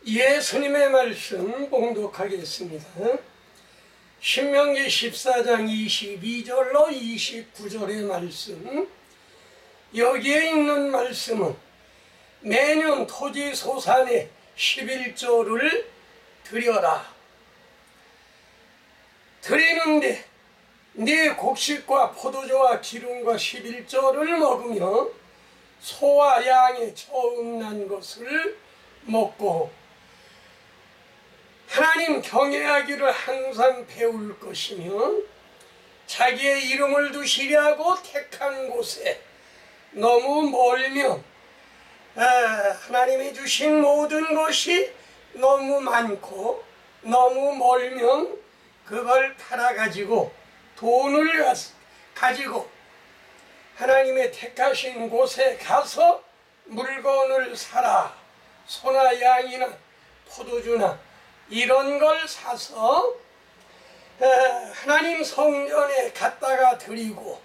예수님의 말씀 봉독하겠습니다. 신명기 14장 22절로 29절의 말씀, 여기에 있는 말씀은 매년 토지 소산의 11조를 드려라. 드리는데 네 곡식과 포도주와 기름과 11조를 먹으며 소와 양의 처음 난 것을 먹고 하나님 경외하기를 항상 배울 것이며 자기의 이름을 두시려고 택한 곳에 너무 멀면 하나님이 주신 모든 것이 너무 많고 너무 멀면 그걸 팔아가지고 돈을 가지고 하나님의 택하신 곳에 가서 물건을 사라. 소나 양이나 포도주나 이런 걸 사서 하나님 성전에 갖다가 드리고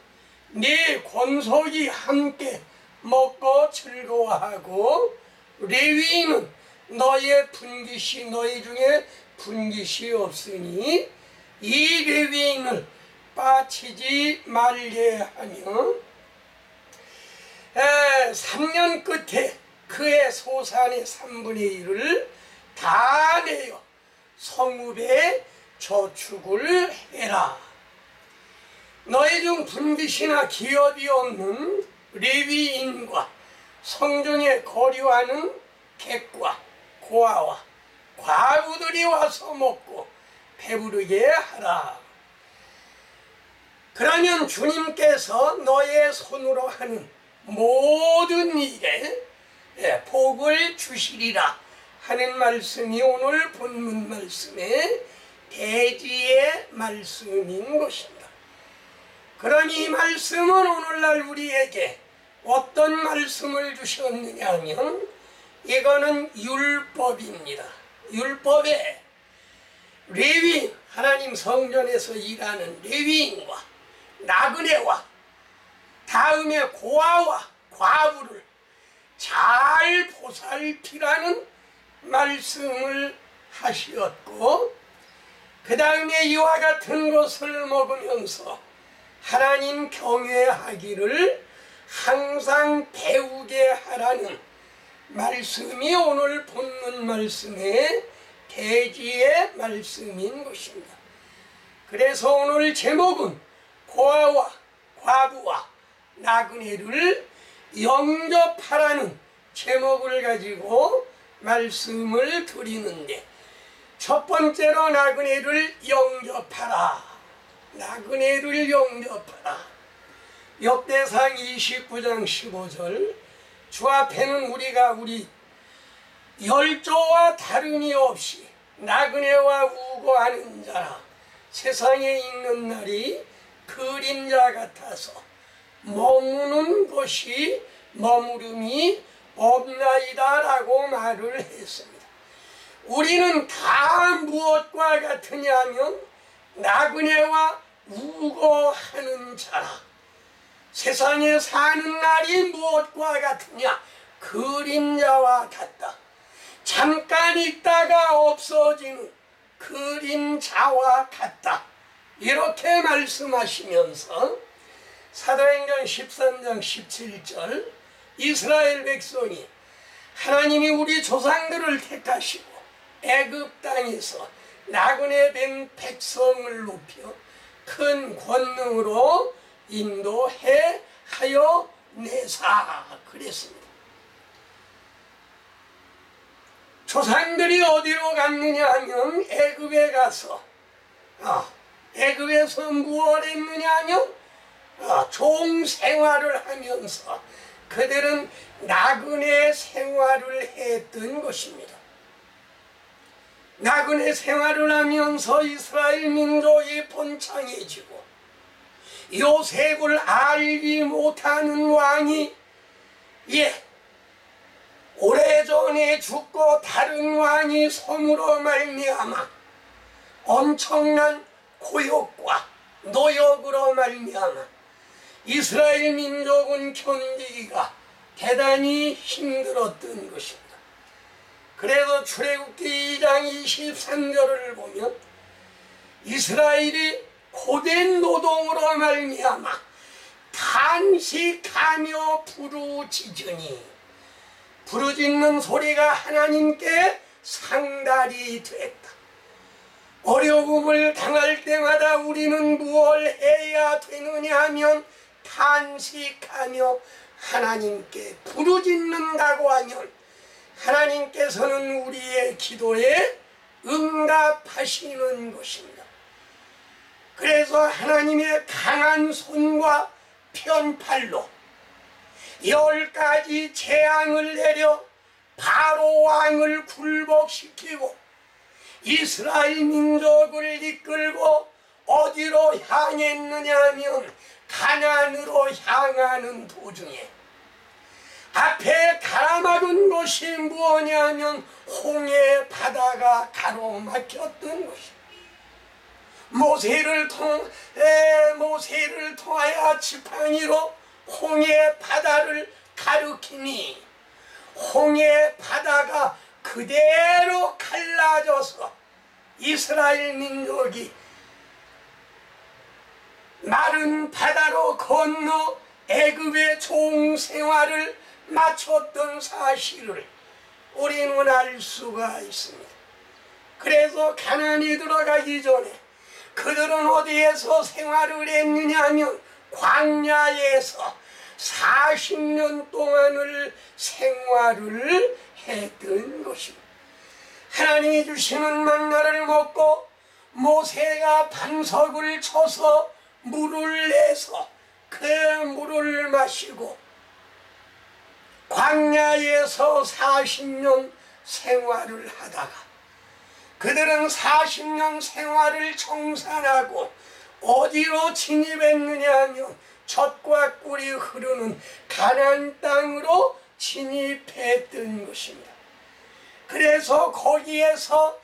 네 권속이 함께 먹고 즐거워하고 레위인은 너의 분깃이 너희 중에 분깃이 없으니 이 레위인을 빠치지 말게 하며 3년 끝에 그의 소산의 3분의 1을 다 내어 성읍에 저축을 해라. 너희 중 분깃이나 기업이 없는 레위인과 성중에 거류하는 객과 고아와 과부들이 와서 먹고 배부르게 하라. 그러면 주님께서 너의 손으로 하는 모든 일에 복을 주시리라 하는 말씀이 오늘 본문 말씀의 대지의 말씀인 것입니다. 그러니 이 말씀은 오늘날 우리에게 어떤 말씀을 주셨느냐 하면 이거는 율법입니다. 율법에 레위인, 하나님 성전에서 일하는 레위인과 나그네와 다음에 고아와 과부를 잘 보살피라는 말씀을 하시었고 그 다음에 이와 같은 것을 먹으면서 하나님 경외하기를 항상 배우게 하라는 말씀이 오늘 본문 말씀의 대지의 말씀인 것입니다. 그래서 오늘 제목은 고아와 과부와 나그네를 영접하라는 제목을 가지고 말씀을 드리는데, 첫 번째로 나그네를 영접하라. 나그네를 영접하라. 역대상 29장 15절, 주 앞에는 우리가 우리 열조와 다름이 없이 나그네와 우고하는 자라. 세상에 있는 날이 그림자 같아서 머무는 것이 머무름이 없나이다 라고 말을 했습니다. 우리는 다 무엇과 같으냐 하면 나그네와 우고하는 자라. 세상에 사는 날이 무엇과 같으냐? 그림자와 같다. 잠깐 있다가 없어지는 그림자와 같다. 이렇게 말씀하시면서 사도행전 13장 17절, 이스라엘 백성이 하나님이 우리 조상들을 택하시고 애굽 땅에서 나그네 된 백성을 높여 큰 권능으로 인도해 하여 내사 그랬습니다. 조상들이 어디로 갔느냐 하면 애굽에 가서 애굽에서 무엇을 했느냐 하면 종 생활을 하면서 그들은 나그네 생활을 했던 것입니다. 나그네 생활을 하면서 이스라엘 민족이 번창해지고 요셉을 알지 못하는 왕이 오래전에 죽고 다른 왕이 성으로 말미암아 엄청난 고역과 노역으로 말미암아 이스라엘 민족은 견디기가 대단히 힘들었던 것입니다. 그래서 출애굽기 2장 23절을 보면 이스라엘이 고된 노동으로 말미암아 탄식하며 부르짖으니 부르짖는 소리가 하나님께 상달이 됐다. 어려움을 당할 때마다 우리는 무엇을 해야 되느냐 하면 탄식하며 하나님께 부르짖는다고 하면 하나님께서는 우리의 기도에 응답하시는 것입니다. 그래서 하나님의 강한 손과 편팔로 10가지 재앙을 내려 바로 왕을 굴복시키고 이스라엘 민족을 이끌고 어디로 향했느냐 하면 가나안으로 향하는 도중에 앞에 가로막은 것이 무엇냐 하면 홍해 바다가 가로막혔던 것입니다. 모세를 통하여 지팡이로 홍해 바다를 가리키니 홍해 바다가 그대로 갈라져서 이스라엘 민족이 마른 바다로 건너 애굽의 종 생활을 마쳤던 사실을 우리는 알 수가 있습니다. 그래서 가나안에 들어가기 전에 그들은 어디에서 생활을 했느냐 하면 광야에서 40년 동안을 생활을 했던 것입니다. 하나님이 주시는 만나를 먹고 모세가 반석을 쳐서 물을 내서 그 물을 마시고 광야에서 40년 생활을 하다가 그들은 40년 생활을 청산하고 어디로 진입했느냐 하면 젖과 꿀이 흐르는 가나안 땅으로 진입했던 것입니다. 그래서 거기에서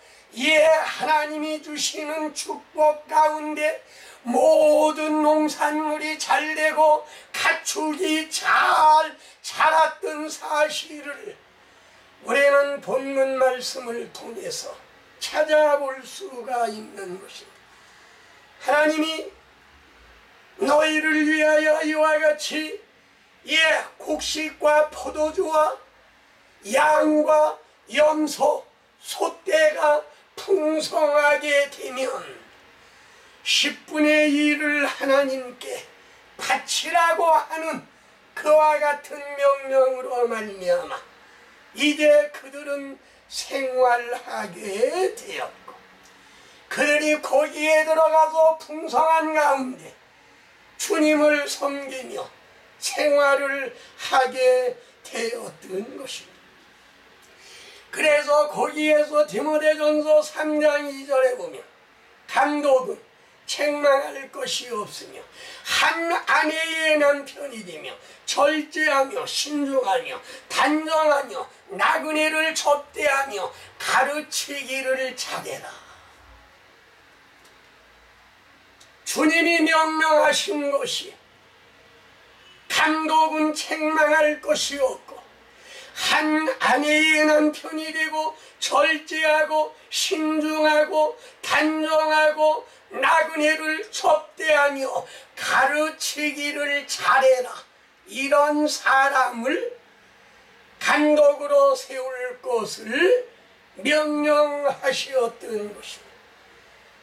하나님이 주시는 축복 가운데 모든 농산물이 잘 되고 가축이 잘 자랐던 사실을 우리는 본문 말씀을 통해서 찾아볼 수가 있는 것입니다. 하나님이 너희를 위하여 이와 같이 곡식과 포도주와 양과 염소, 소떼가 풍성하게 되면 10분의 1을 하나님께 바치라고 하는 그와 같은 명령으로 말미암아 이제 그들은 생활하게 되었고 그들이 거기에 들어가서 풍성한 가운데 주님을 섬기며 생활을 하게 되었던 것입니다. 그래서 거기에서 디모데전서 3장 2절에 보면 감독은 책망할 것이 없으며 한 아내의 남편이 되며 절제하며 신중하며 단정하며 나그네를 접대하며 가르치기를 잘해라. 주님이 명령하신 것이 감독은 책망할 것이 없고 한 아내의 남편이 되고 절제하고 신중하고 단정하고 나그네를 접대하며 가르치기를 잘해라. 이런 사람을 감독으로 세울 것을 명령하시었던 것입니다.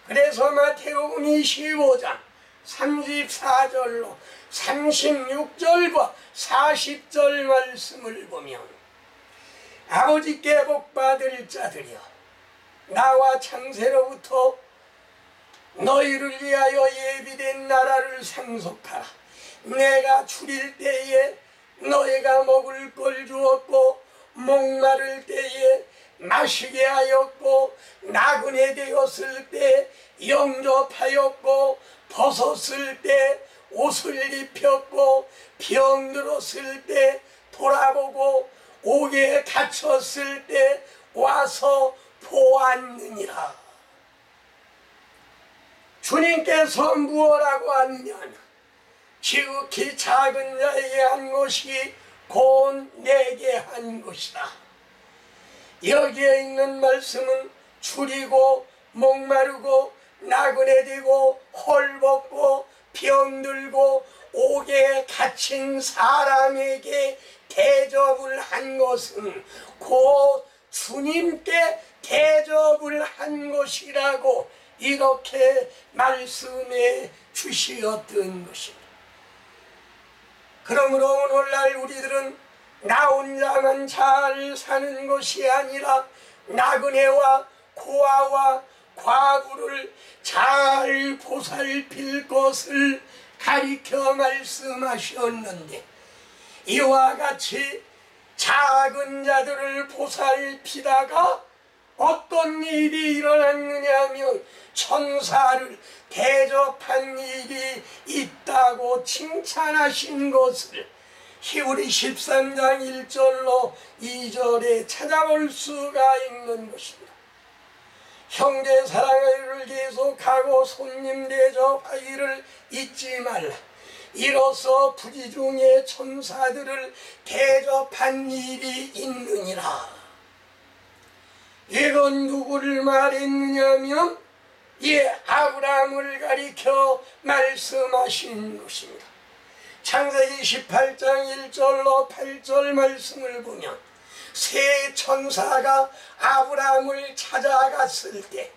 그래서 마태복음 25장 34절로 36절과 40절 말씀을 보면 아버지께 복받을 자들이여 나와 창세로부터 너희를 위하여 예비된 나라를 상속하라. 내가 줄일 때에 너희가 먹을 걸 주었고 목마를 때에 마시게 하였고 나그네 되었을 때 영접하였고 벗었을 때 옷을 입혔고 병들었을 때 돌아보고 옥에 갇혔을 때 와서 보았느니라. 주님께서 무엇라고 하느냐, 지극히 작은 자에게 한 것이 곧 내게 한 것이다. 여기에 있는 말씀은 줄이고 목마르고 나그네 되고 헐벗고 병들고 옥에 갇힌 사람에게 대접을 한 것은 곧 주님께 대접을 한 것이라고 이렇게 말씀해 주시었던 것입니다. 그러므로 오늘날 우리들은 나 혼자만 잘 사는 것이 아니라 나그네와 고아와 과부를 잘 보살필 것을 가리켜 말씀하셨는데, 이와 같이 작은 자들을 보살피다가 어떤 일이 일어났느냐 하면 천사를 대접한 일이 있다고 칭찬하신 것을 히브리 13장 1절로 2절에 찾아볼 수가 있는 것입니다. 형제 사랑하기를 계속하고 손님 대접하기를 잊지 말라. 이로써 부지 중에 천사들을 대접한 일이 있느니라. 이건 누구를 말했느냐면 아브라함을 가리켜 말씀하신 것입니다. 창세기 18장 1절로 8절 말씀을 보면 세 천사가 아브라함을 찾아갔을 때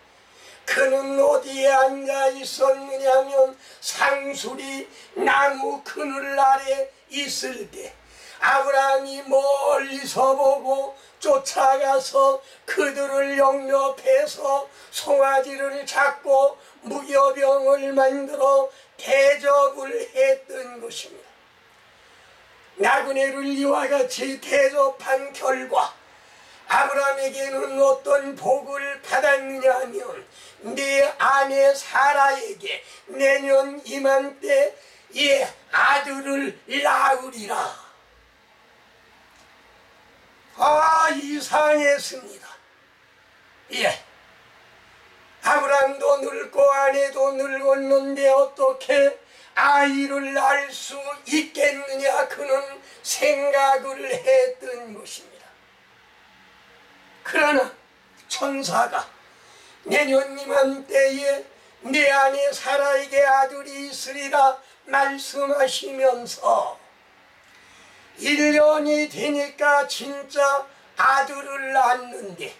그는 어디에 앉아 있었느냐면 상수리 나무 그늘 아래 있을 때 아브라함이 멀리서 보고 쫓아가서 그들을 영접해서 송아지를 잡고 무교병을 만들어 대접을 했던 것입니다. 나그네를 이와 같이 대접한 결과 아브라함에게는 어떤 복을 받았느냐 하면 네 아내 사라에게 내년 이맘때 아들을 낳으리라. 이상했습니다. 아브라함도 늙고 아내도 늙었는데 어떻게 아이를 낳을 수 있겠느냐, 그는 생각을 했던 것입니다. 그러나 천사가 내년 이맘때에 내 아내 사라에게 아들이 있으리라 말씀하시면서 1년이 되니까 진짜 아들을 낳았는데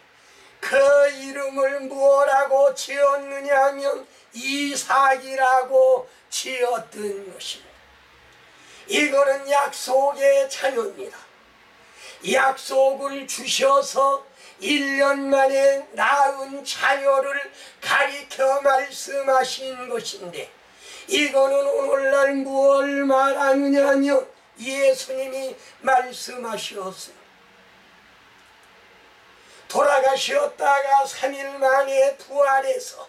그 이름을 무엇라고 지었느냐 하면 이삭이라고 지었던 것입니다. 이거는 약속의 자녀입니다. 약속을 주셔서 1년 만에 낳은 자녀를 가리켜 말씀하신 것인데, 이거는 오늘날 무엇을 말하느냐 하면 예수님이 말씀하셨습니다. 돌아가셨다가 3일 만에 부활해서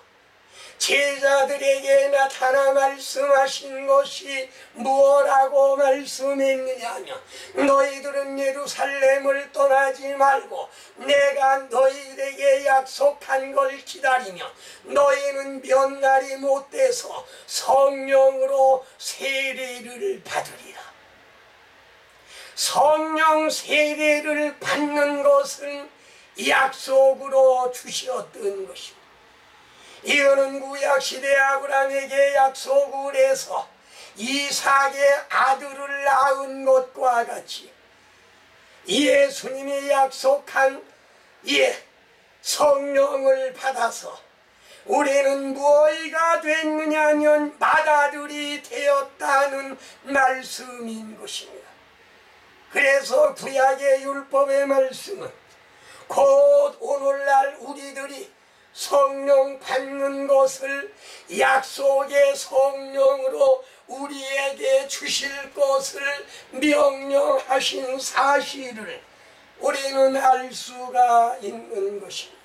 제자들에게 나타나 말씀하신 것이 무엇라고 말씀했느냐 하면 너희들은 예루살렘을 떠나지 말고 내가 너희에게 약속한 걸 기다리며 너희는 몇 날이 못 돼서 성령으로 세례를 받으리라. 성령 세례를 받는 것은 약속으로 주셨던 것입니다. 이거는 구약시대 아브라함에게 약속을 해서 이삭의 아들을 낳은 것과 같이 예수님이 약속한 성령을 받아서 우리는 무엇이가 됐느냐 하면 맏아들이 되었다는 말씀인 것입니다. 그래서 구약의 율법의 말씀은 곧 오늘날 우리들이 성령 받는 것을 약속의 성령으로 우리에게 주실 것을 명령하신 사실을 우리는 알 수가 있는 것입니다.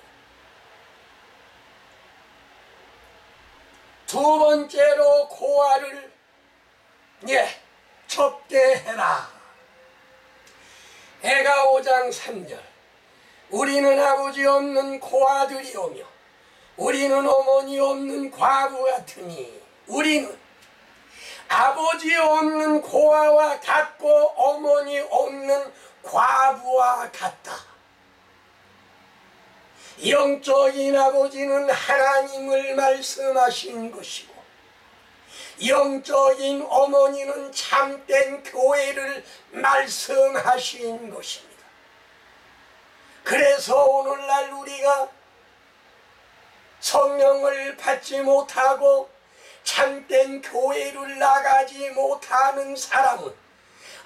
두 번째로 고아를 접대해라. 애가 5장 3절 우리는 아버지 없는 고아들이 오며 우리는 어머니 없는 과부 같으니 우리는 아버지 없는 고아와 같고 어머니 없는 과부와 같다. 영적인 아버지는 하나님을 말씀하신 것이고, 영적인 어머니는 참된 교회를 말씀하신 것입니다. 그래서 오늘날 우리가 성령을 받지 못하고 참된 교회를 나가지 못하는 사람은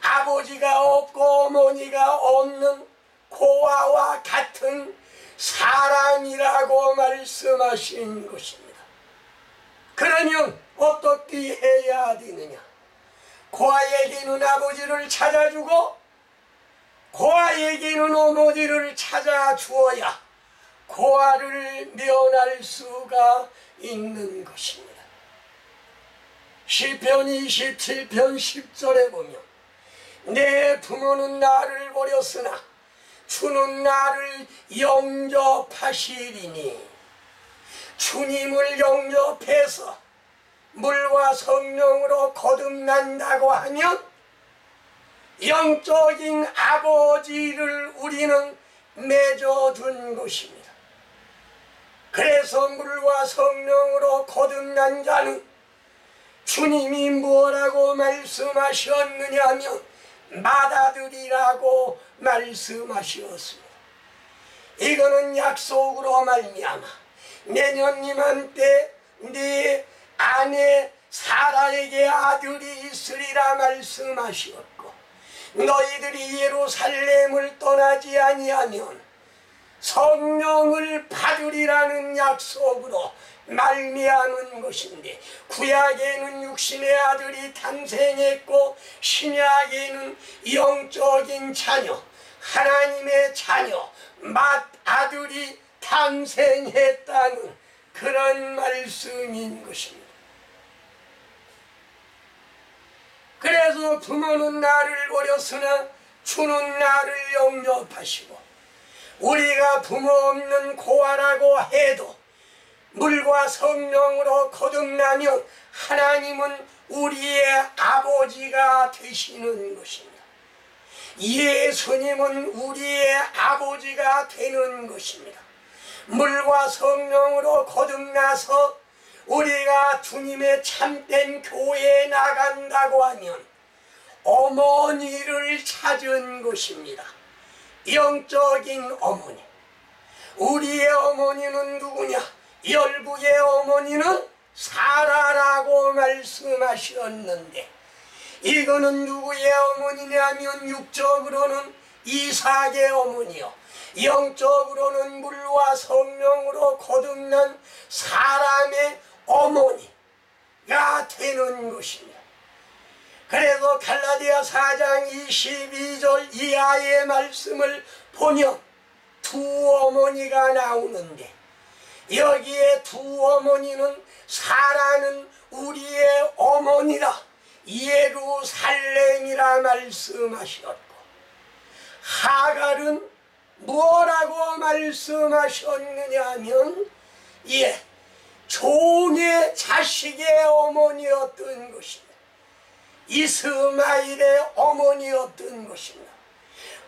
아버지가 없고 어머니가 없는 고아와 같은 사람이라고 말씀하신 것입니다. 그러면 어떻게 해야 되느냐? 고아에게는 아버지를 찾아주고 고아에게는 어머니를 찾아주어야 고아를 면할 수가 있는 것입니다. 시편 27편 10절에 보면 내 부모는 나를 버렸으나 주는 나를 영접하시리니, 주님을 영접해서 물과 성령으로 거듭난다고 하면 영적인 아버지를 우리는 맺어준 것입니다. 그래서 물과 성령으로 거듭난 자는 주님이 뭐라고 말씀하셨느냐 하면 맏아들이라고 말씀하셨습니다. 이거는 약속으로 말미암아 내년 이맘때 네 아내 사라에게 아들이 있으리라 말씀하셨고, 너희들이 예루살렘을 떠나지 아니하면 성령을 받으리라는 약속으로 말미암은 것인데, 구약에는 육신의 아들이 탄생했고 신약에는 영적인 자녀, 하나님의 자녀, 맏아들이 탄생했다는 그런 말씀인 것입니다. 그래서 부모는 나를 버렸으나 주는 나를 영접하시고, 우리가 부모 없는 고아라고 해도 물과 성령으로 거듭나면 하나님은 우리의 아버지가 되시는 것입니다. 예수님은 우리의 아버지가 되는 것입니다. 물과 성령으로 거듭나서 우리가 주님의 참된 교회에 나간다고 하면 어머니를 찾은 것입니다. 영적인 어머니. 우리의 어머니는 누구냐? 열국의 어머니는 사라라고 말씀하셨는데, 이거는 누구의 어머니냐면 육적으로는 이삭의 어머니요, 영적으로는 물과 성령으로 거듭난 사람의 어머니가 되는 것입니다. 그래서 갈라디아 4장 22절 이하의 말씀을 보면 두 어머니가 나오는데, 여기에 두 어머니는 사라는 우리의 어머니라 예루살렘이라 말씀하셨고, 하갈은 뭐라고 말씀하셨느냐 하면 종의 자식의 어머니였던 것입니다. 이스마엘의 어머니였던 것입니다.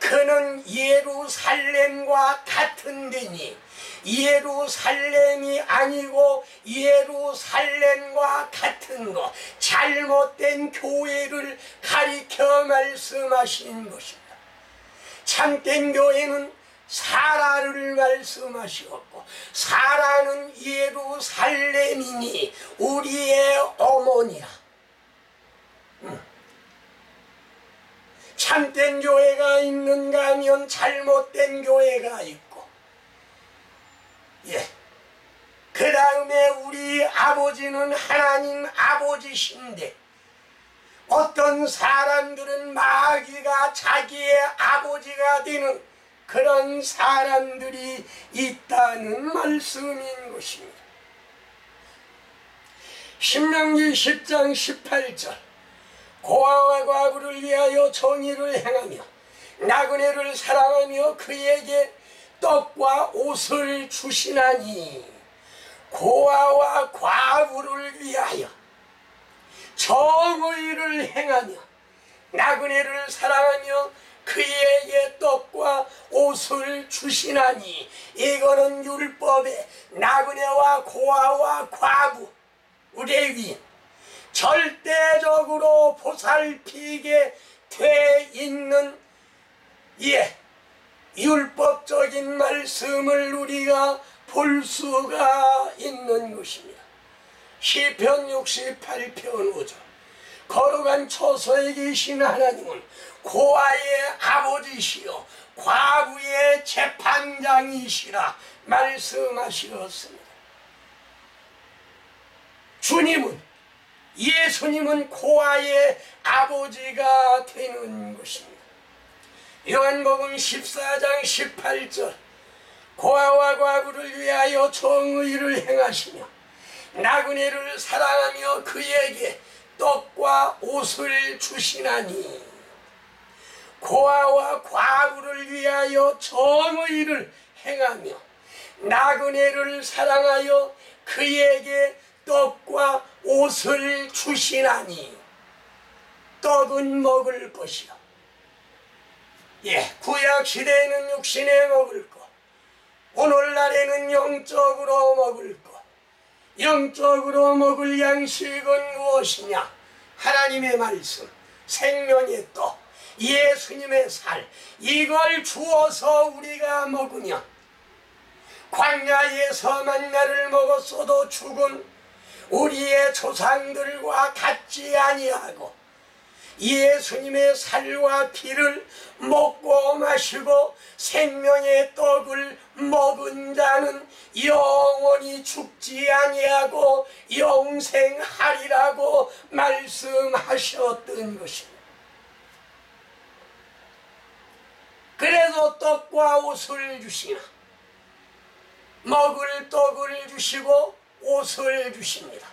그는 예루살렘과 같은 데니 예루살렘이 아니고 예루살렘과 같은 것, 잘못된 교회를 가리켜 말씀하신 것입니다. 참된 교회는 사라를 말씀하셨고, 사라는 예루살렘이니 우리의 어머니라. 참된 교회가 있는가 하면 잘못된 교회가 있고, 그 다음에 우리 아버지는 하나님 아버지신데, 어떤 사람들은 마귀가 자기의 아버지가 되는 그런 사람들이 있다는 말씀인 것입니다. 신명기 10장 18절 고아와 과부를 위하여 정의를 행하며 나그네를 사랑하며 그에게 떡과 옷을 주시나니, 고아와 과부를 위하여 정의를 행하며 나그네를 사랑하며 그에게 떡과 옷을 주시나니 이거는 율법에 나그네와 고아와 과부 레위인 절대적으로 보살피게 돼 있는 율법적인 말씀을 우리가 볼 수가 있는 것입니다. 시편 68편 5절 거룩한 처소에 계신 하나님은 고아의 아버지시요 과부의 재판장이시라 말씀하셨습니다. 예수님은 고아의 아버지가 되는 것입니다. 요한복음 14장 18절 고아와 과부를 위하여 정의를 행하시며 나그네를 사랑하며 그에게 떡과 옷을 주시나니 고아와 과부를 위하여 정의를 행하며 나그네를 사랑하여 그에게 떡과 옷을 주시나니 떡은 먹을 것이요 구약시대에는 육신에 먹을 것 오늘날에는 영적으로 먹을 것 영적으로 먹을 양식은 무엇이냐? 하나님의 말씀, 생명의 떡, 예수님의 살 이걸 주어서 우리가 먹으면 광야에서 만나를 먹었어도 죽은 우리의 조상들과 같지 아니하고 예수님의 살과 피를 먹고 마시고 생명의 떡을 먹은 자는 영원히 죽지 아니하고 영생하리라고 말씀하셨던 것입니다. 그래서 떡과 옷을 주시나 먹을 떡을 주시고 옷을 주십니다.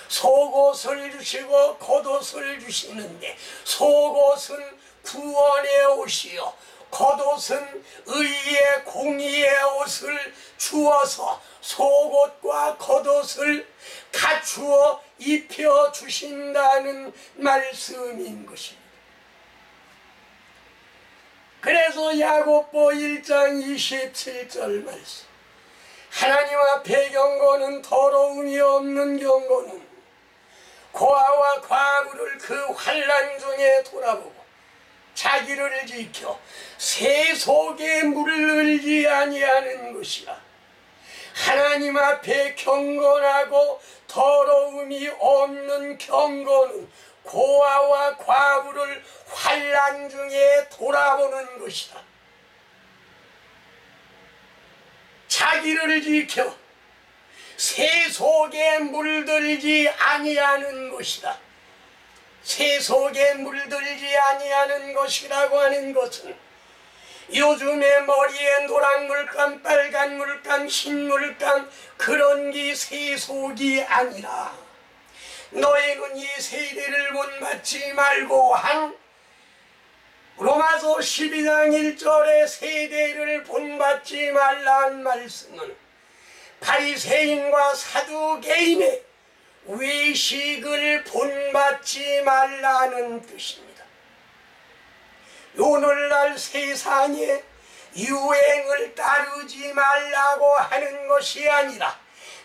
속옷을 주시고 겉옷을 주시는데 속옷은 구원의 옷이요 겉옷은 의의 공의의 옷을 주어서 속옷과 겉옷을 갖추어 입혀 주신다는 말씀인 것입니다. 그래서 야고보 1장 27절 말씀 하나님 앞에 경고는 더러움이 없는 경고는 고아와 과부를 그 환난 중에 돌아보고 자기를 지켜 새 속에 물들지 아니하는 것이라. 하나님 앞에 경건하고 더러움이 없는 경건은 고아와 과부를 환난 중에 돌아보는 것이다. 자기를 지켜 새 속에 물들지 아니하는 것이다. 새 속에 물들지 아니하는 것이라고 하는 것은 요즘에 머리에 노란 물감, 빨간 물감, 흰 물감 그런 게 새 속이 아니라 너희는 이 세대를 본받지 말고 한 로마서 12장 1절에 세대를 본받지 말라는 말씀은 바리새인과 사두개인의 외식을 본받지 말라는 뜻입니다. 오늘날 세상에 유행을 따르지 말라고 하는 것이 아니라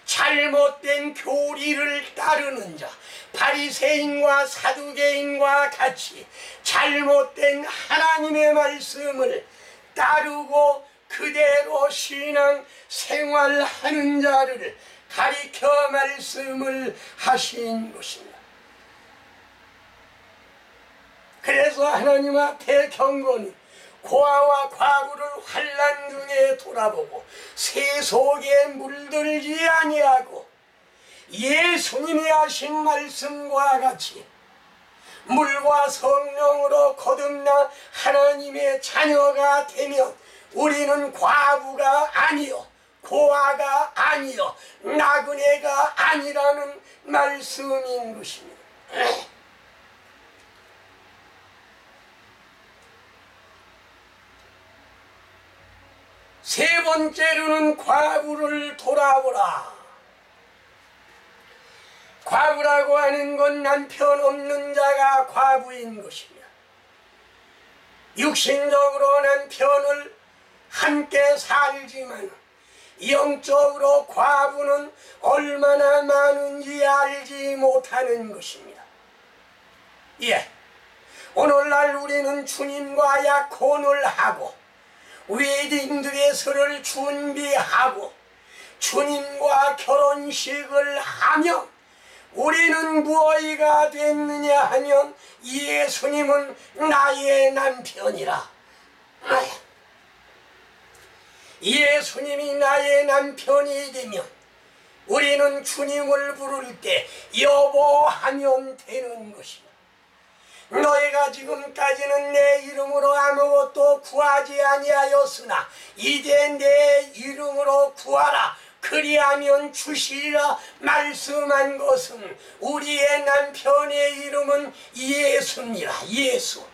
잘못된 교리를 따르는 자 바리새인과 사두개인과 같이 잘못된 하나님의 말씀을 따르고 그대로 신앙 생활하는 자를 가리켜 말씀을 하신 것입니다. 그래서 하나님 앞에 경고는 고아와 과부를 환난 중에 돌아보고 새 속에 물들지 아니하고 예수님이 하신 말씀과 같이 물과 성령으로 거듭나 하나님의 자녀가 되면 우리는 과부가 아니요 고아가 아니요 나그네가 아니라는 말씀인 것입니다. 세 번째로는 과부를 돌아보라. 과부라고 하는 건 남편 없는 자가 과부인 것이며 육신적으로 남편을 함께 살지만 영적으로 과부는 얼마나 많은지 알지 못하는 것입니다. 예, 오늘날 우리는 주님과 약혼을 하고 웨딩드레스를 준비하고 주님과 결혼식을 하며 우리는 무엇이가 됐느냐 하면 예수님은 나의 남편이라. 예수님이 나의 남편이 되면 우리는 주님을 부를 때 여보하면 되는 것입니다. 너희가 지금까지는 내 이름으로 아무것도 구하지 아니하였으나 이제 내 이름으로 구하라 그리하면 주시리라 말씀한 것은 우리의 남편의 이름은 예수니라. 예수,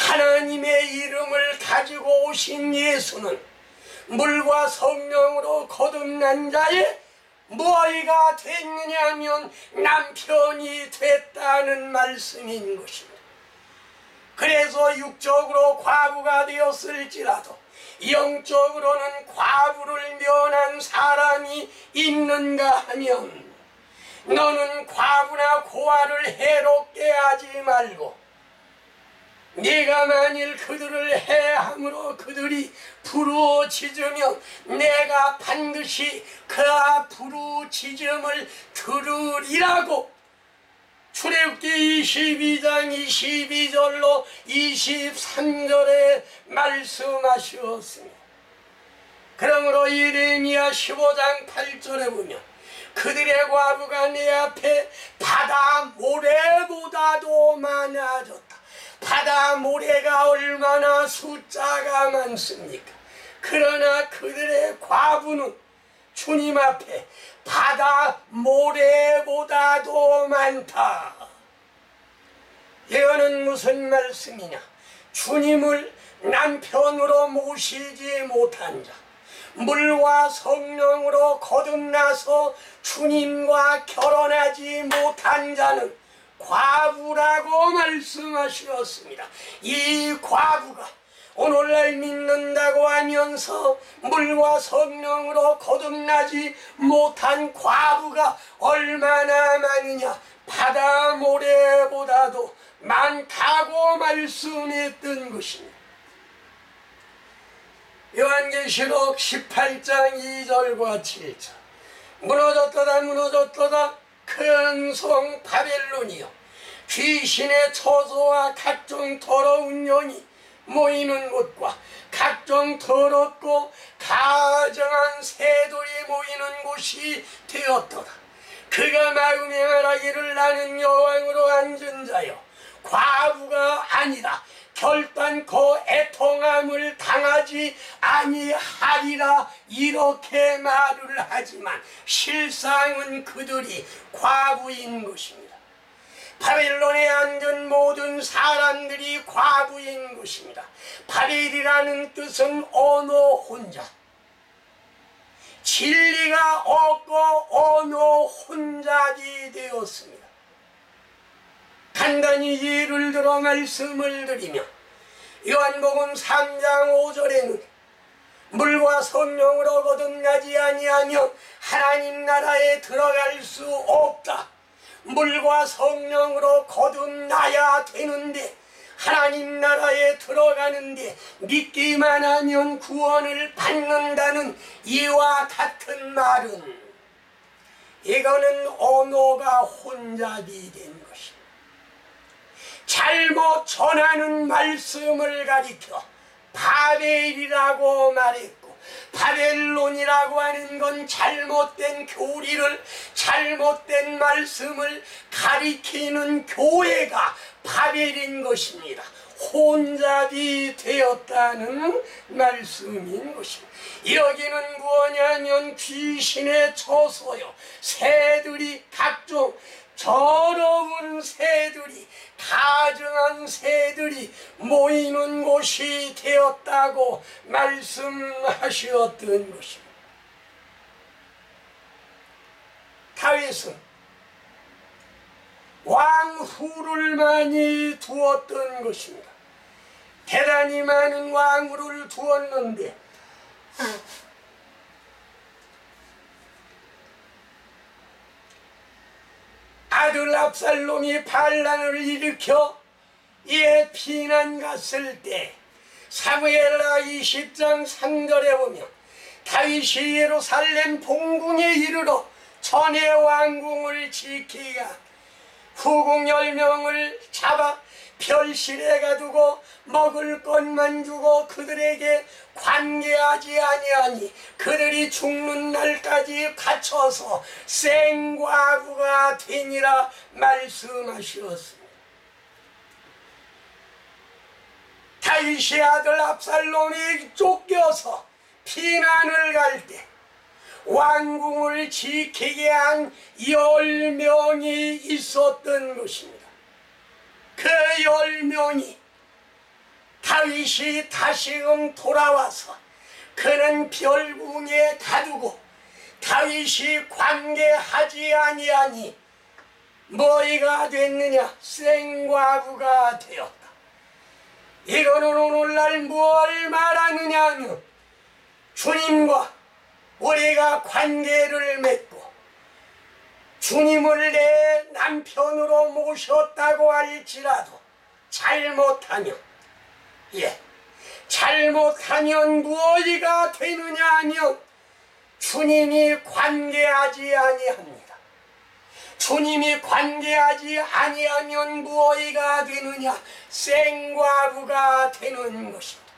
하나님의 이름을 가지고 오신 예수는 물과 성령으로 거듭난 자의 무엇이가 됐느냐 하면 남편이 됐다는 말씀인 것입니다. 그래서 육적으로 과부가 되었을지라도 영적으로는 과부를 면한 사람이 있는가 하면 너는 과부나 고아를 해롭게 하지 말고 네가 만일 그들을 해함으로 그들이 부르짖으면 내가 반드시 그 부르짖음을 들으리라고 출애굽기 22장 22절로 23절에 말씀하셨습니다. 그러므로 예레미야 15장 8절에 보면 그들의 과부가 내 앞에 바다 모래보다도 많아졌다. 바다 모래가 얼마나 숫자가 많습니까? 그러나 그들의 과부는 주님 앞에 바다 모래보다도 많다. 이거는 무슨 말씀이냐? 주님을 남편으로 모시지 못한 자, 물과 성령으로 거듭나서 주님과 결혼하지 못한 자는 과부라고 말씀하셨습니다. 이 과부가 오늘날 믿는다고 하면서 물과 성령으로 거듭나지 못한 과부가 얼마나 많으냐? 바다 모래보다도 많다고 말씀했던 것입니다. 요한계시록 18장 2절과 7절 무너졌도다 무너졌도다 큰 성 바벨론이여 귀신의 처소와 각종 더러운 영이 모이는 곳과 각종 더럽고 가증한 새들이 모이는 곳이 되었도다. 그가 마음에 말하기를 나는 여왕으로 앉은 자여 과부가 아니라 결단코 애통함을 당하지 아니하리라 이렇게 말을 하지만 실상은 그들이 과부인 것입니다. 바벨론에 앉은 모든 사람들이 과부인 것입니다. 바벨이라는 뜻은 어느 혼자, 진리가 없고 어느 혼자이 되었습니다. 간단히 예를 들어 말씀을 드리며 요한복음 3장 5절에는 물과 성령으로 거듭나지 아니하면 하나님 나라에 들어갈 수 없다. 물과 성령으로 거듭나야 되는데 하나님 나라에 들어가는데 믿기만 하면 구원을 받는다는 이와 같은 말은 이거는 언어가 혼잡이 된 것입니다. 잘못 전하는 말씀을 가리켜 바벨이라고 말했고 바벨론이라고 하는 건 잘못된 교리를 잘못된 말씀을 가리키는 교회가 바벨인 것입니다. 혼잡이 되었다는 말씀인 것입니다. 여기는 무엇냐면 귀신의 처소요 새들이 각종 더러운 새들이 가증한 새들이 모이는 곳이 되었다고 말씀하셨던 것입니다. 다윗은 왕후를 많이 두었던 것입니다. 대단히 많은 왕후를 두었는데 아들 압살롬이 반란을 일으켜 이에 피난 갔을 때 사무엘하 20장 3절에 보면 다윗이 예루살렘 본궁에 이르러 전에 왕궁을 지키가 후궁 10명을 잡아 별실에 가두고 먹을 것만 주고 그들에게 관계하지 아니하니 그들이 죽는 날까지 갇혀서 생과부가 되니라 말씀하셨습니다. 다윗의 아들 압살롬이 쫓겨서 피난을 갈 때 왕궁을 지키게 한 10명이 있었던 것입니다. 그 10명이 다윗이 다시금 돌아와서 그는 별궁에 가두고 다윗이 관계하지 아니하니 뭐이가 됐느냐? 생과부가 되었다. 이거는 오늘날 뭘 말하느냐 하면 주님과 우리가 관계를 맺고 주님을 내 남편으로 모셨다고 할지라도 잘못하면 잘못하면 무엇이가 되느냐 하면 주님이 관계하지 아니합니다. 주님이 관계하지 아니하면 무엇이가 되느냐? 생과부가 되는 것입니다.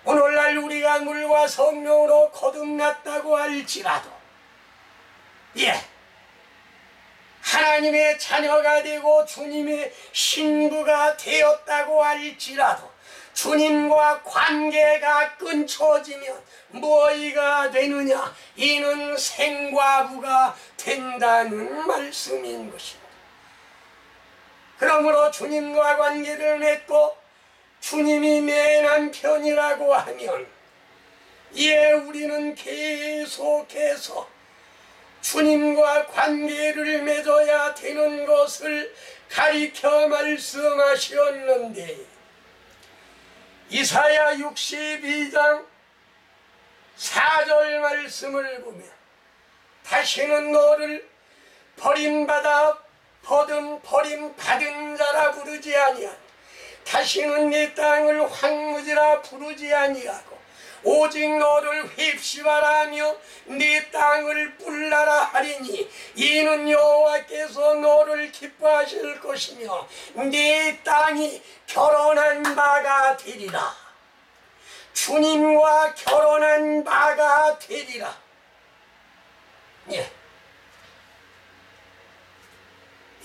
오늘날 우리가 물과 성령으로 거듭났다고 할지라도 하나님의 자녀가 되고 주님의 신부가 되었다고 할지라도 주님과 관계가 끊쳐지면 무엇이가 되느냐? 이는 생과부가 된다는 말씀인 것입니다. 그러므로 주님과 관계를 맺고 주님이 내 남편이라고 하면 우리는 계속해서 주님과 관계를 맺어야 되는 것을 가리켜 말씀하셨는데 이사야 62장 4절 말씀을 보면 다시는 너를 버림받은 자라 부르지 아니하니 다시는 네 땅을 황무지라 부르지 아니하고 오직 너를 휩씹어라며 네 땅을 뿔라라 하리니 이는 여호와께서 너를 기뻐하실 것이며 네 땅이 결혼한 바가 되리라. 주님과 결혼한 바가 되리라.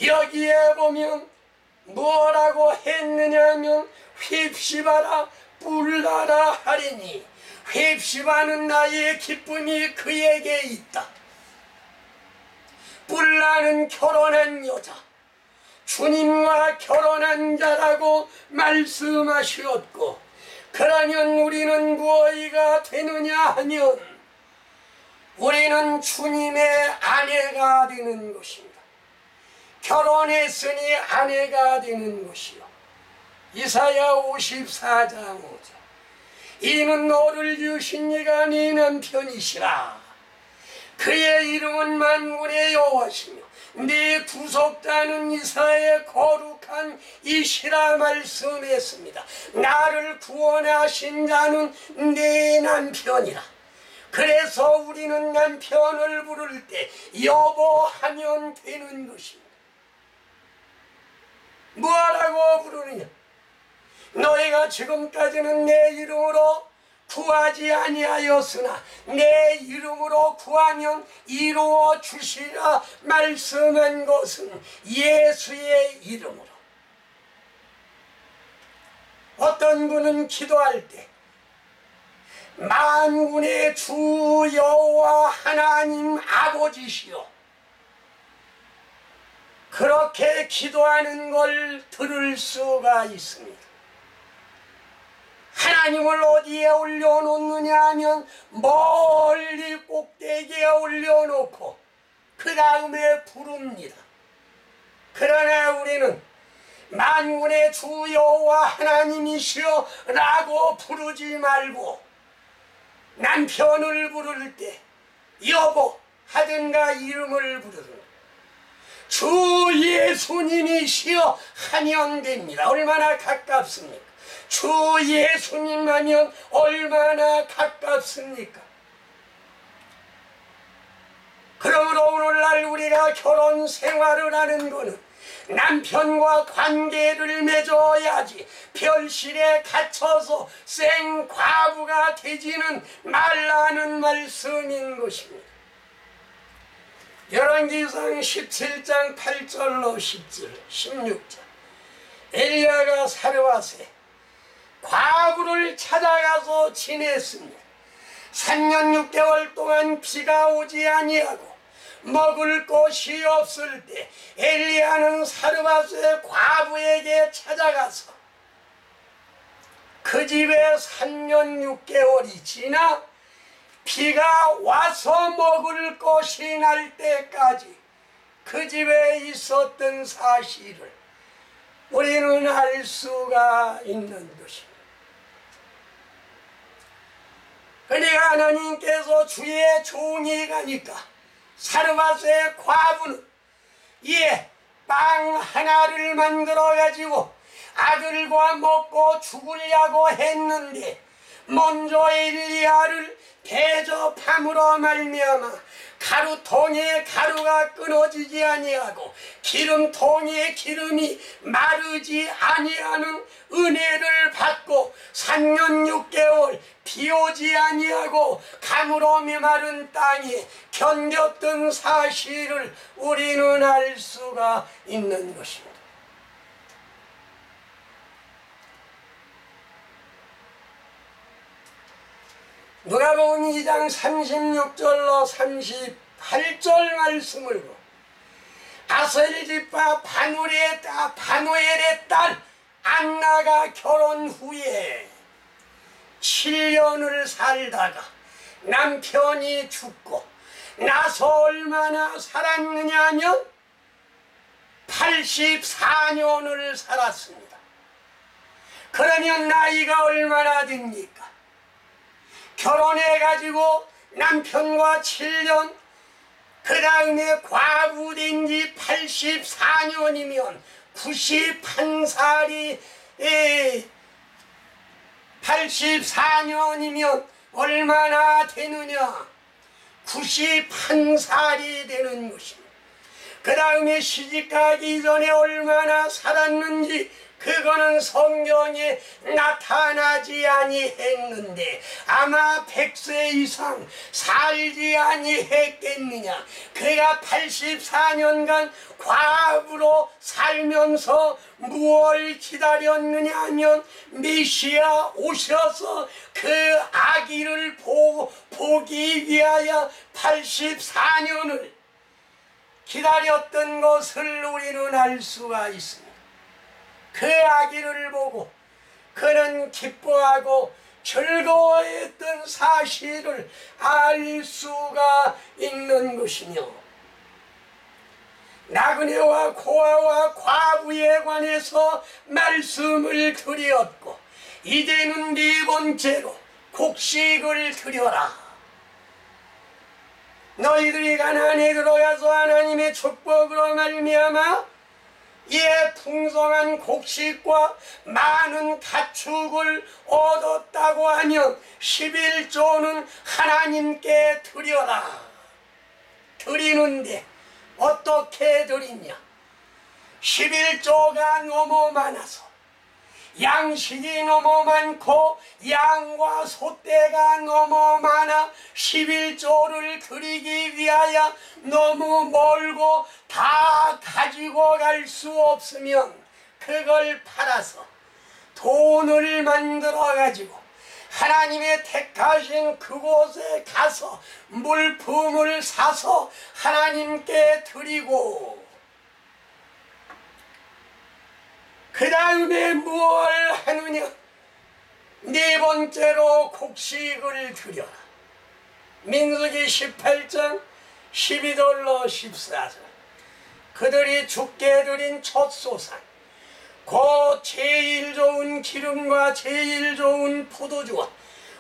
여기에 보면 뭐라고 했느냐면 휩씹어라 뿔라라 하리니 휩씹어는 나의 기쁨이 그에게 있다. 뿔라는 결혼한 여자, 주님과 결혼한 자라고 말씀하셨고 그러면 우리는 무엇이가 되느냐 하면 우리는 주님의 아내가 되는 것입니다. 결혼했으니 아내가 되는 것이요. 이사야 54장 5절 이는 너를 주신 이가 네 남편이시라. 그의 이름은 만군의 여호와시며 네 구속자는 이스라엘의 거룩한 이시라 말씀했습니다. 나를 구원하신 자는 네 남편이라. 그래서 우리는 남편을 부를 때 여보하면 되는 것입니다. 뭐라고 부르느냐? 너희가 지금까지는 내 이름으로 구하지 아니하였으나 내 이름으로 구하면 이루어 주시라 말씀한 것은 예수의 이름으로. 어떤 분은 기도할 때 만군의 주 여호와 하나님 아버지시여 그렇게 기도하는 걸 들을 수가 있습니다. 하나님을 어디에 올려놓느냐 하면 멀리 꼭대기에 올려놓고 그 다음에 부릅니다. 그러나 우리는 만군의 주 여호와 하나님이시여 라고 부르지 말고 남편을 부를 때 여보 하든가 이름을 부르든가 주 예수님이시여 하면 됩니다. 얼마나 가깝습니까? 주 예수님 하면 얼마나 가깝습니까? 그러므로 오늘날 우리가 결혼 생활을 하는 것은 남편과 관계를 맺어야지 별실에 갇혀서 생과부가 되지는 말라는 말씀인 것입니다. 열왕기상 17장 8절로 10절 16절 엘리야가 사르밧에 과부를 찾아가서 지냈습니다. 3년 6개월 동안 비가 오지 아니하고 먹을 것이 없을 때 엘리야는 사르밧의 과부에게 찾아가서 그 집에 3년 6개월이 지나 비가 와서 먹을 것이 날 때까지 그 집에 있었던 사실을 우리는 알 수가 있는 것입니다. 그러니까 하나님께서 주의 종이 가니까 사르밧의 과부는 빵 하나를 만들어 가지고 아들과 먹고 죽으려고 했는데 먼저 엘리야를 대접함으로 말미암아 가루통에 가루가 끊어지지 아니하고 기름통에 기름이 마르지 아니하는 은혜를 받고 3년 6개월 비 오지 아니하고 가물어 메마른 땅에 견뎠던 사실을 우리는 알 수가 있는 것입니다. 누가복음 2장 36절로 38절 말씀을 보고 아셀 집파 파누엘의 딸 안나가 결혼 후에 7년을 살다가 남편이 죽고 나서 얼마나 살았느냐 하면 84년을 살았습니다. 그러면 나이가 얼마나 됩니까? 결혼해가지고 남편과 7년 그 다음에 과부된 지 84년이면 91살이 84년이면 얼마나 되느냐? 91살이 되는 것입니다. 그 다음에 시집가기 전에 얼마나 살았는지 그거는 성경에 나타나지 아니했는데 아마 100세 이상 살지 아니했겠느냐. 그가 84년간 과부로 살면서 무엇을 기다렸느냐 하면 메시아 오셔서 그 아기를 보기 위하여 84년을 기다렸던 것을 우리는 알 수가 있습니다. 그 아기를 보고 그는 기뻐하고 즐거워했던 사실을 알 수가 있는 것이며 나그네와 고아와 과부에 관해서 말씀을 드렸고 이제는 네 번째로 곡식을 드려라. 너희들이 가나안에 들어가서 하나님의 축복으로 말미암아 풍성한 곡식과 많은 가축을 얻었다고 하면 11조는 하나님께 드려라. 드리는데 어떻게 드리냐? 11조가 너무 많아서 양식이 너무 많고 양과 소떼가 너무 많아 11조를 드리기 위하여 너무 멀고 다 가지고 갈 수 없으면 그걸 팔아서 돈을 만들어 가지고 하나님의 택하신 그곳에 가서 물품을 사서 하나님께 드리고 그 다음에 무엇을 하느냐? 네 번째로 곡식을 드려라. 민수기 18장 12절로 14절 그들이 죽게 드린 첫 소산 곧 제일 좋은 기름과 제일 좋은 포도주와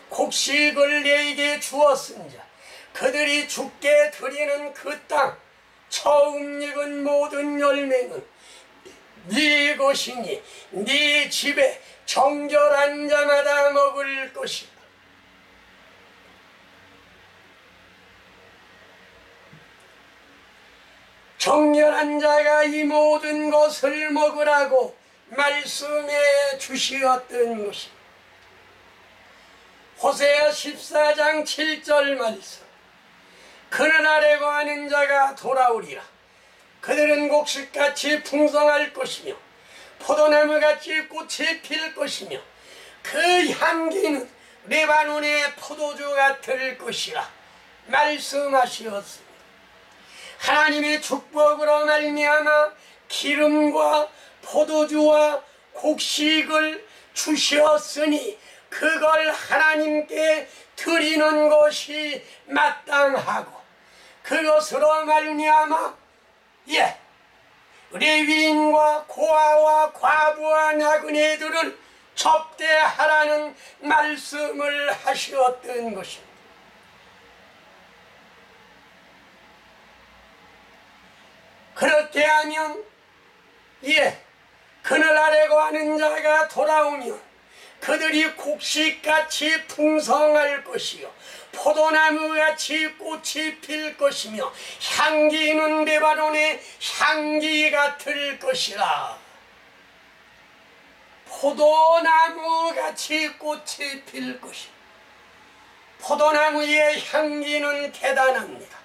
곡식을 네게 주었은자 그들이 주께 드리는 그 땅 처음 익은 모든 열매는 네 것이니 네 집에 정결한 자마다 먹을 것이다. 정결한 자가 이 모든 것을 먹으라고 말씀해 주시었던 것입니다. 호세아 14장 7절 말씀. 그날에 거하는 자가 돌아오리라. 그들은 곡식같이 풍성할 것이며 포도나무같이 꽃이 필 것이며 그 향기는 레바논의 포도주 같을 것이라 말씀하시었습니다. 하나님의 축복으로 말미암아 기름과 포도주와 곡식을 주셨으니 그걸 하나님께 드리는 것이 마땅하고 그것으로 말미암아 레위인과 고아와 과부와 나그네들을 접대하라는 말씀을 하셨던 것입니다. 그렇게 하면 그늘 아래 거하는 자가 돌아오면 그들이 곡식같이 풍성할 것이요 포도나무같이 꽃이 필 것이며 향기는 레바논의 향기 같을 것이라. 포도나무같이 꽃이 필 것이요 포도나무의 향기는 대단합니다.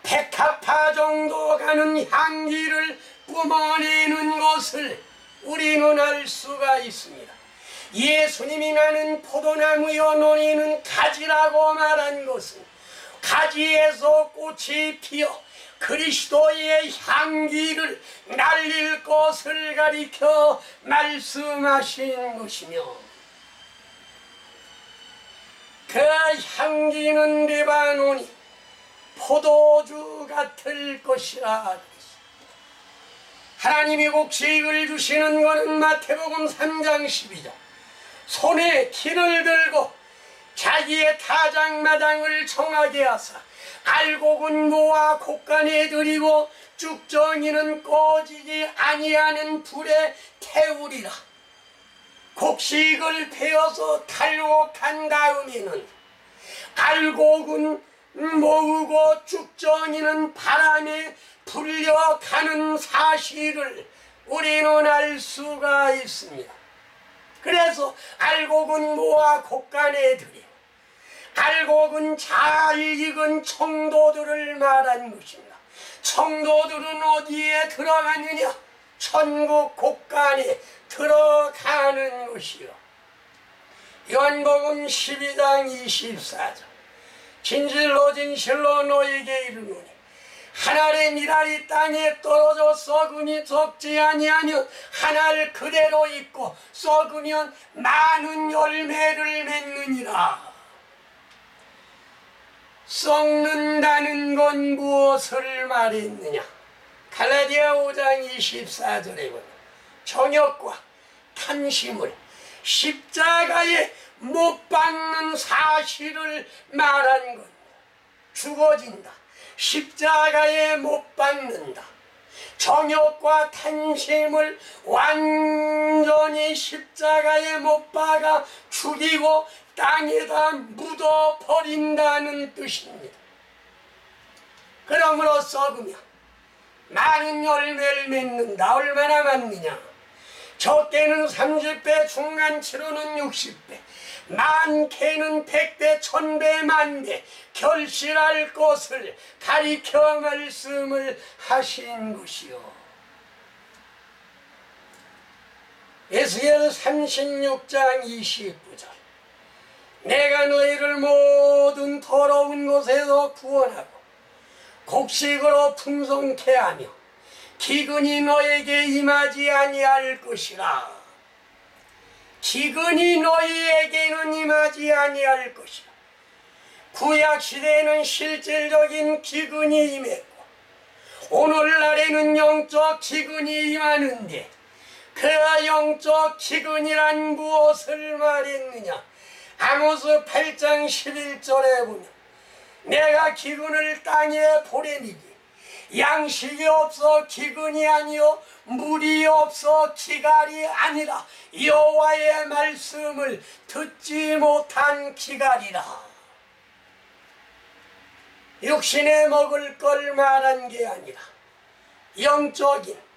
백합화 정도 가는 향기를 뿜어내는 것을 우리는 알 수가 있습니다. 예수님이 나는 포도나무여 너희는 가지라고 말한 것은 가지에서 꽃이 피어 그리스도의 향기를 날릴 것을 가리켜 말씀하신 것이며 그 향기는 레바논이 포도주 같을 것이라. 하나님이 곡식을 주시는 것은 마태복음 3장 12절 손에 키를 들고 자기의 타작마당을 정하게 하사 알곡은 모아 곡간에 들이고 쭉정이는 꺼지지 아니하는 불에 태우리라. 곡식을 베어서 탈곡한 다음에는 알곡은 모으고 쭉정이는 바람에 불려가는 사실을 우리는 알 수가 있습니다. 그래서 알곡은 모아 곡간에 들이고 알곡은 잘 익은 청도들을 말한 것입니다. 청도들은 어디에 들어가느냐? 천국 곡간에 들어가는 것이요. 요한복음 12장 24절 진실로 진실로 너에게 이르노니 한 알의 밀알이 땅에 떨어져 썩음이 적지 아니하면 한 알 그대로 있고 썩으면 많은 열매를 맺느니라. 썩는다는 건 무엇을 말했느냐? 갈라디아 5장 24절에 보면 정욕과 탐심을 십자가에 못 박는 사실을 말한 겁니다. 죽어진다. 십자가에 못 박는다. 정욕과 탐심을 완전히 십자가에 못 박아 죽이고 땅에다 묻어버린다는 뜻입니다. 그러므로 썩으면 많은 열매를 맺는다. 얼마나 많느냐? 적게는 30배, 중간치로는 60배, 많게는 100배, 1000배, 만배 결실할 것을 가리켜 말씀을 하신 것이요. 에스겔 36장 29절 내가 너희를 모든 더러운 곳에서 구원하고 곡식으로 풍성케 하며 기근이 너에게 임하지 아니할 것이라. 기근이 너희에게는 임하지 아니할 것이라. 구약시대에는 실질적인 기근이 임했고 오늘날에는 영적 기근이 임하는데 그 영적 기근이란 무엇을 말했느냐? 아모스 8장 11절에 보면 내가 기근을 땅에 보내니니 양식이 없어 기근이 아니요 물이 없어 기갈이 아니라 여호와의 말씀을 듣지 못한 기갈이라. 육신에 먹을 걸 말한 게 아니라 영적인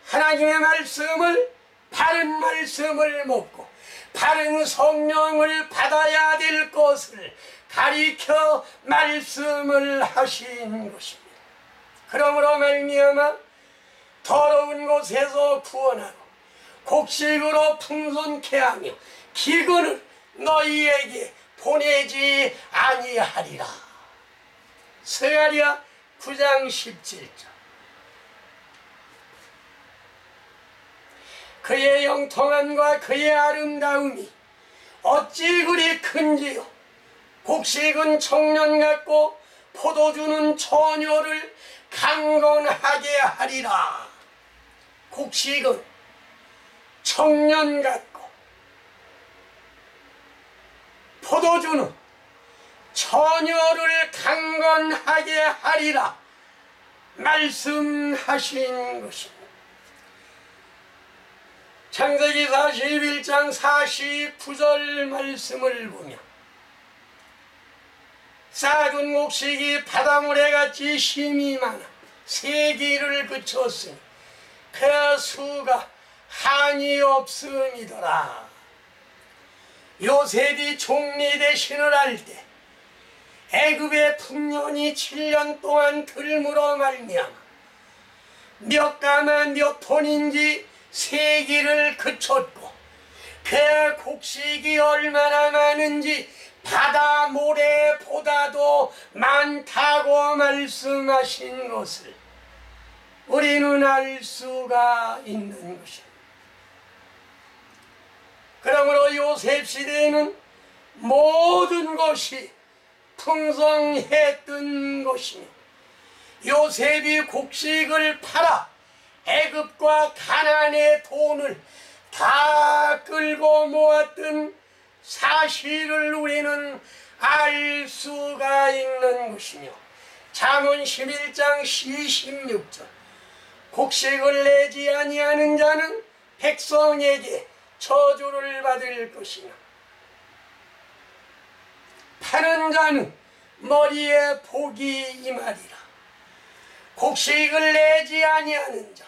하나님의 말씀을, 바른 말씀을 먹고 바른 성령을 받아야 될 것을 가리켜 말씀을 하신 것입니다. 그러므로 말미암아 더러운 곳에서 구원하고 곡식으로 풍성케 하며 기근을 너희에게 보내지 아니하리라. 스가랴 9장 17절. 그의 영통함과 그의 아름다움이 어찌 그리 큰지요. 곡식은 청년 같고 포도주는 처녀를 강건하게 하리라. 곡식은 청년 같고 포도주는 처녀를 강건하게 하리라 말씀하신 것입니다. 창세기 41장 49절 말씀을 보면 싹은 곡식이 바닷모래같이 힘이 많아 세기를 그쳤으니 그 수가 한이 없음이더라. 요셉이 총리 대신을 할 때 애굽의 풍년이 7년 동안 들물어 말미암아 몇 가마 몇 톤인지 세기를 그쳤고 그 곡식이 얼마나 많은지 바다 모래보다도 많다고 말씀하신 것을 우리는 알 수가 있는 것입니다. 그러므로 요셉 시대에는 모든 것이 풍성했던 것이며 요셉이 곡식을 팔아 애굽과 가나안의 돈을 다 끌고 모았던 사실을 우리는 알 수가 있는 것이며 잠언 11장 16절 곡식을 내지 아니하는 자는 백성에게 저주를 받을 것이나 파는 자는 머리에 복이 임하리라. 곡식을 내지 아니하는 자,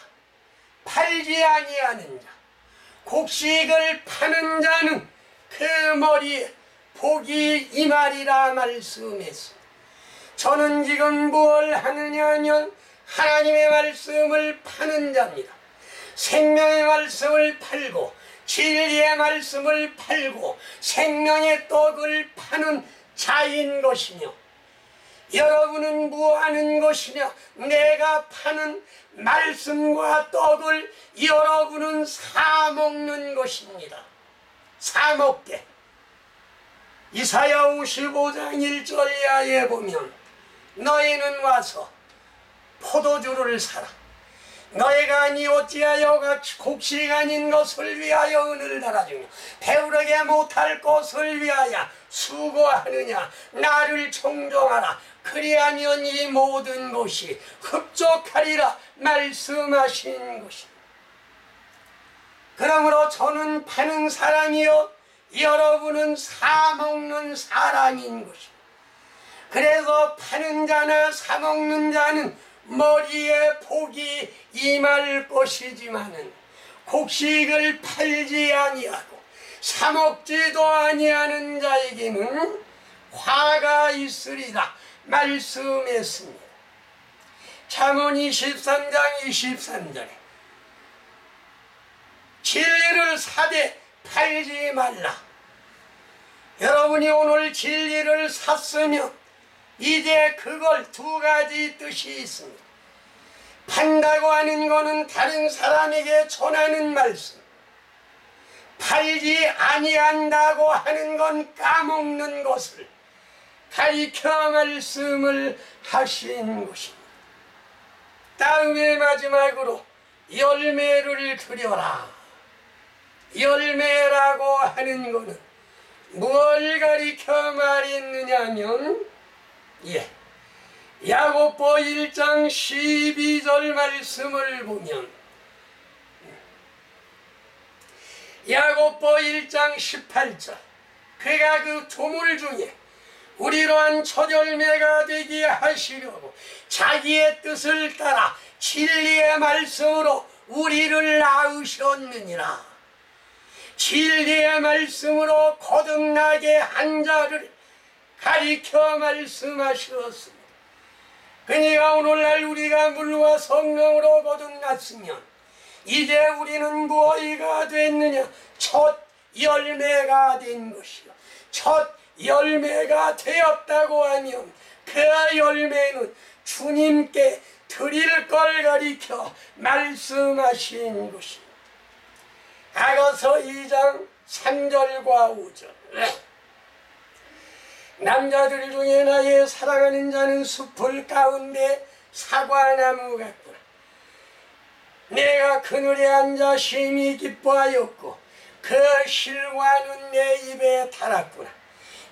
팔지 아니하는 자, 곡식을 파는 자는 그 머리에 복이 임하리라 말씀했습니다. 저는 지금 뭘 하느냐 하면 하나님의 말씀을 파는 자입니다. 생명의 말씀을 팔고 진리의 말씀을 팔고 생명의 떡을 파는 자인 것이며 여러분은 무엇하는 것이냐? 내가 파는 말씀과 떡을 여러분은 사먹는 것입니다. 사먹게. 이사야 55장 1절 이하에 보면 너희는 와서 포도주를 사라. 너희가 아니 어찌하여 곡식 아닌 것을 위하여 은을 달아주며 배우르게 못할 것을 위하여 수고하느냐. 나를 청종하라. 그리하면 이 모든 것이 흡족하리라 말씀하신 것입니다. 그러므로 저는 파는 사람이요 여러분은 사먹는 사람인 것입니다. 그래서 파는 자나 사먹는 자는 머리에 복이 임할 것이지만은 곡식을 팔지 아니하고 사먹지도 아니하는 자에게는 화가 있으리라 말씀했습니다. 잠언 23장 23절에 진리를 사되 팔지 말라. 여러분이 오늘 진리를 샀으면 이제 그걸 두 가지 뜻이 있습니다. 판다고 하는 것은 다른 사람에게 전하는 말씀, 팔지 아니한다고 하는 건 까먹는 것을 가리켜 말씀을 하신 것입니다. 다음에 마지막으로 열매를 드려라. 열매라고 하는 것은 뭘 가리켜 말했느냐면 야고보 1장 12절 말씀을 보면 야고보 1장 18절 그가 그 조물 중에 우리로한 첫 열매가 되게 하시려고 자기의 뜻을 따라 진리의 말씀으로 우리를 낳으셨느니라. 진리의 말씀으로 거듭나게 한 자를 가리켜 말씀하셨습니다. 그러니까 오늘날 우리가 물과 성령으로 거듭났으면 이제 우리는 무엇이가 됐느냐? 첫 열매가 된 것이요. 첫 열매가 되었다고 하면 그 열매는 주님께 드릴 걸 가리켜 말씀하신 것입니다. 아가서 2장 3절과 5절 남자들 중에 나의 사랑하는 자는 숲을 가운데 사과나무 같구나. 내가 그늘에 앉아 심히 기뻐하였고 그 실과는 내 입에 달았구나.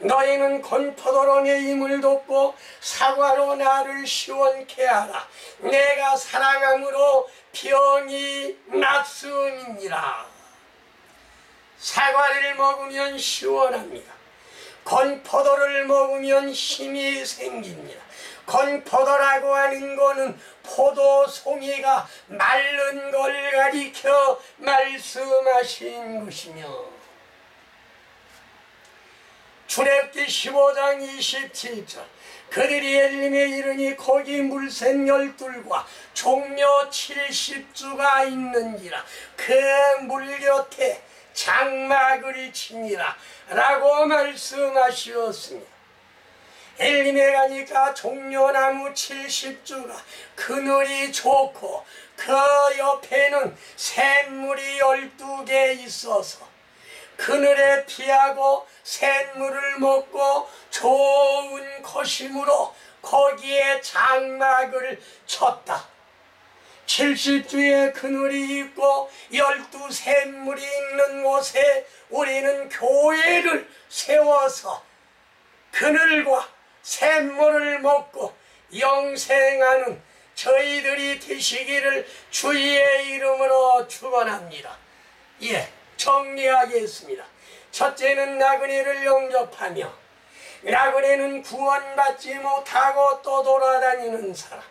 너희는 건포도로 내 힘을 돋고 사과로 나를 시원케 하라. 내가 사랑함으로 병이 낫음이니라. 사과를 먹으면 시원합니다. 건포도를 먹으면 힘이 생깁니다. 건포도라고 하는 거는 포도 송이가 마른 걸 가리켜 말씀하신 것이며 출애굽기 15장 27절 그들이 엘림에 이르니 거기 물샘 12과 종려 70주가 있는지라 그 물 곁에 장막을 치니라 라고 말씀하셨습니다. 엘림에 가니까 종려나무 70주가 그늘이 좋고 그 옆에는 샘물이 12개 있어서 그늘에 피하고 샘물을 먹고 좋은 것이므로 거기에 장막을 쳤다. 70주의 그늘이 있고 12샘물이 있는 곳에 우리는 교회를 세워서 그늘과 샘물을 먹고 영생하는 저희들이 되시기를 주의 이름으로 축원합니다. 정리하겠습니다. 첫째는 나그네를 영접하며 나그네는 구원받지 못하고 또 돌아다니는 사람.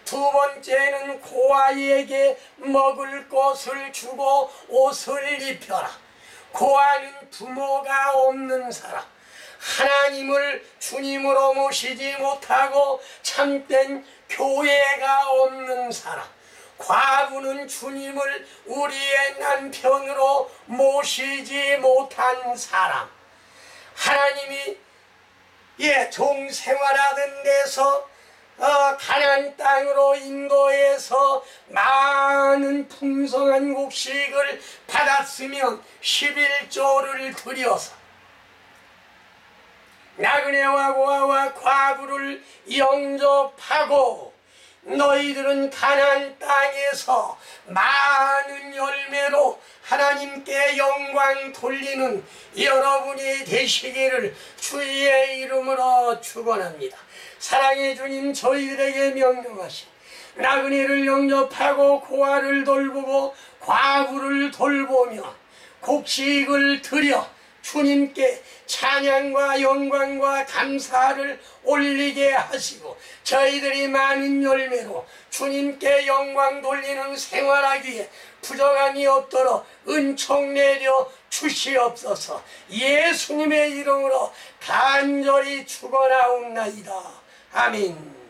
두 번째는 고아에게 먹을 것을 주고 옷을 입혀라. 고아는 부모가 없는 사람. 하나님을 주님으로 모시지 못하고 참된 교회가 없는 사람. 과부는 주님을 우리의 남편으로 모시지 못한 사람. 하나님이 종생활하던 데서 가나안 땅으로 인도해서 많은 풍성한 곡식을 받았으면 11조를 들여서 나그네와 고아와 과부를 영접하고 너희들은 가나안 땅에서 많은 열매로 하나님께 영광 돌리는 여러분이 되시기를 주의 이름으로 축원합니다. 사랑의 주님 저희들에게 명령하신 나그네를 영접하고 고아를 돌보고 과부를 돌보며 곡식을 드려 주님께 찬양과 영광과 감사를 올리게 하시고 저희들이 많은 열매로 주님께 영광 돌리는 생활하기에 부족함이 없도록 은총 내려 주시옵소서. 예수님의 이름으로 간절히 축원하옵나이다. 아멘.